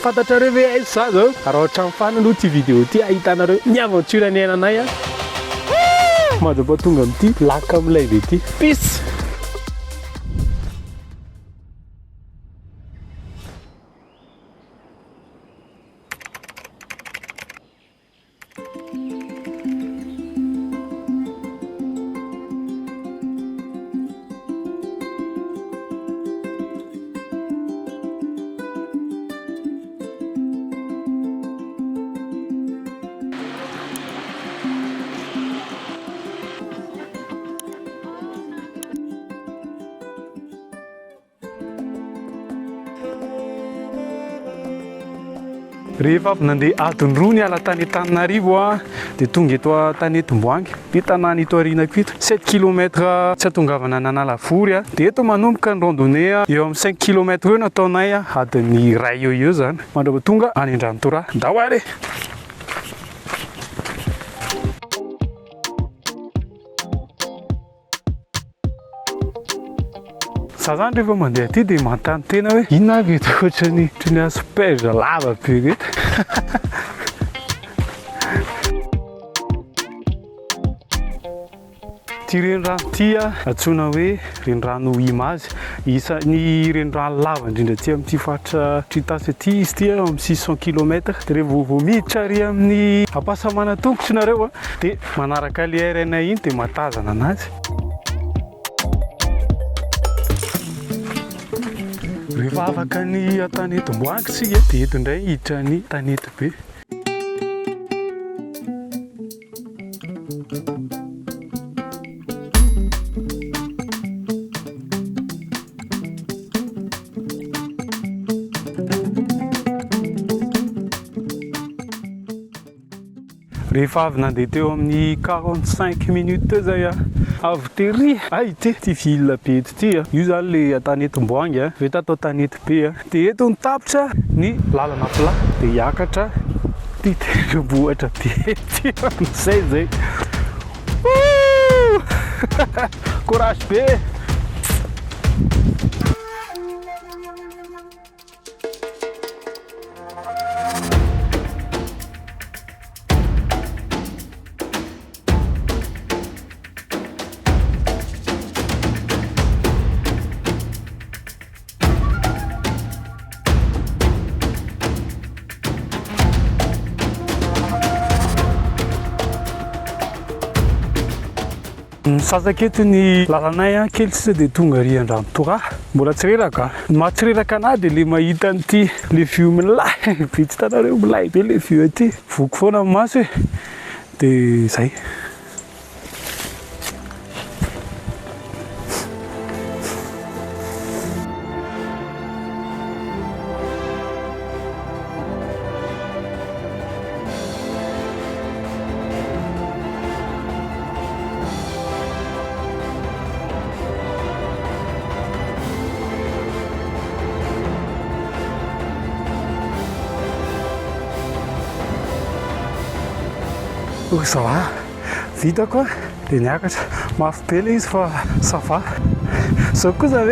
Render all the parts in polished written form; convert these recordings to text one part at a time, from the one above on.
fantatrareo ve aiza za zao raha ohatra mifana aloha ty vidéo ty ahitanareo ny aventure ny ainanay a madapa tonga amin'ity laka amilay ve ty peace. Rehefa avy nandeha adiny roa ny ala tany Antananarivo a dia tonga eto tany Tomboangy dia tanàna ito aorianako ito 7 km tsy hatongavana ny Analavory a dia eto manomboka ny randonnée eo amin'ny 5 km eo nataonay adiny iray eo zany mandrapa tonga any Andranotoraha dahoary. Za zany rehefa mandeha aty dia manontany tena hoe inona avy eto ohatrany ny asperge lava be reto. Ty renirano ty antsoina hoe renirano immerse, isan'ny renirano lava indrindra aty amin'ity faritra Tritasy aty izy ty amin'ny 600 km. Dia rehefa vao miditra ary amin'ny ampasamana tongotra nareo dia manaraka le RN iny dia matazana anazy. Rehefa afaka ny tanety Mboangy sika dia eto indray hiditra ny tanety be. Rehefa avy nandeha teo amin'ny 45 minutes teo zay avy tery ity ty ville be ity io zany le tanety Mboangy vita atao tanety be dia eto nitapitra ny lalana plat dia hiakatra ty tendrombohitra be ty zay zay. Courage be. Sasak'eto ny lalanay kely sisa dia tonga ary Andranotoraha mbola tsy reraka. Mahatsireraka anahy dia le mahita an'ity le view milay be tsy hitanareo milay be le view aty voko foana amin'ny maso dia zay. Ça va, vitako dia niakatra mafy be le izy fa ça va. Zao kosa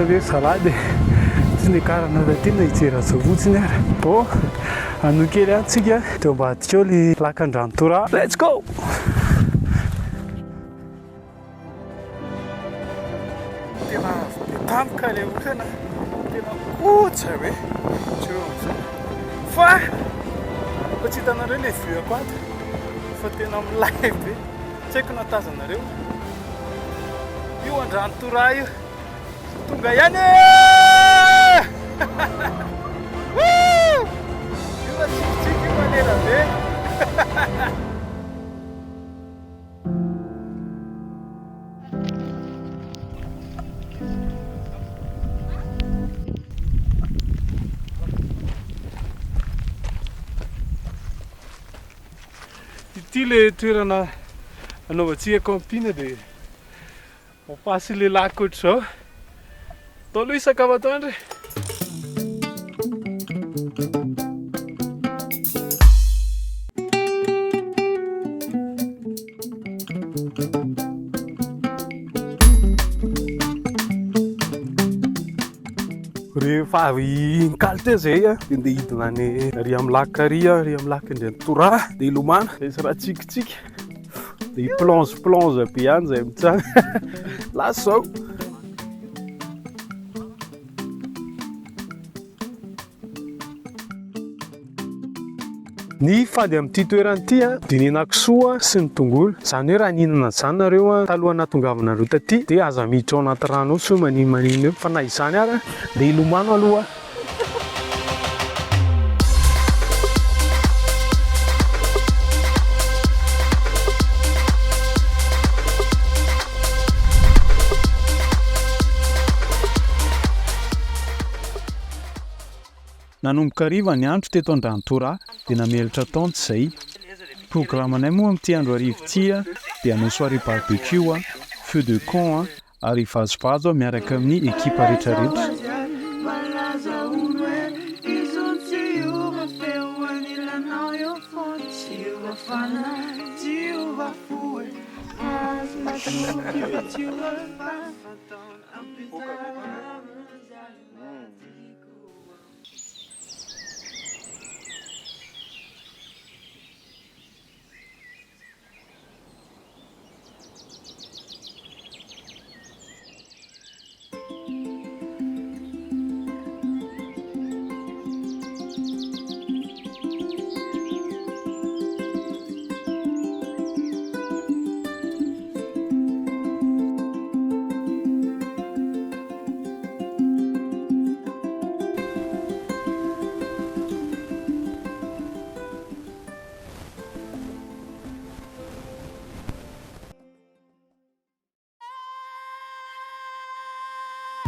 ve salady tsy nikarana taty na hijery azy fotsiny ary. Bon, anohy kely antsika teo ambadika eo le laka Andranotoraha. Let's go. Tena tampoka le olona tena otsa hoe fa tsy hitanareo le vue ako ato fa tena milay be tsy haiko natazanareo io Andranotoraha io tonga ihany io ratsikitsiky io manera be. Ity le toerana anaovantsika camping dia mapasy le lac ohatr'izao. Atao aloha isakavatoandro. Rehefa avy nikaly teo zay dia andeha hidina any ry amin'ny lac ry amin'ny lac Andranotoraha dia ilomano misy raha tsikitsiky dia plonge be ihany zay mitsanga lasa zao. Ny fady amin'ity toerana ity dia ny henan-kisoa sy ny tongolo. Izany hoe raha nihinana izany nareo talohana tongavana taty dia aza miditra ao anaty rano ao sy maninona eo, fa na izany ara dia ilomano aloha. Nanomboka hariva ny andro teto Andranotoraha dia namelatra taonto izay. Programanay moa amin'ity andro hariva ity dia hanao soirée barbecue, feu de camp ary vazovazo miaraka amin'ny ekipa rehetrarehetra.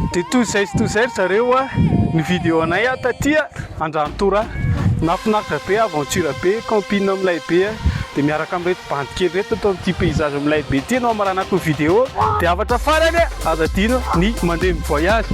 Dia toy zay zareo ny vidéo anay taty Andranotoraha. Nafinaritra be, aventure be, camping amin'ilay be dia miaraka amin'ireto bandy kely reto atao amin'ity paysage amin'ilay be ity. Anao amaranako ny vidéo dia avatra farany aza adino ny mandeha mi voyage.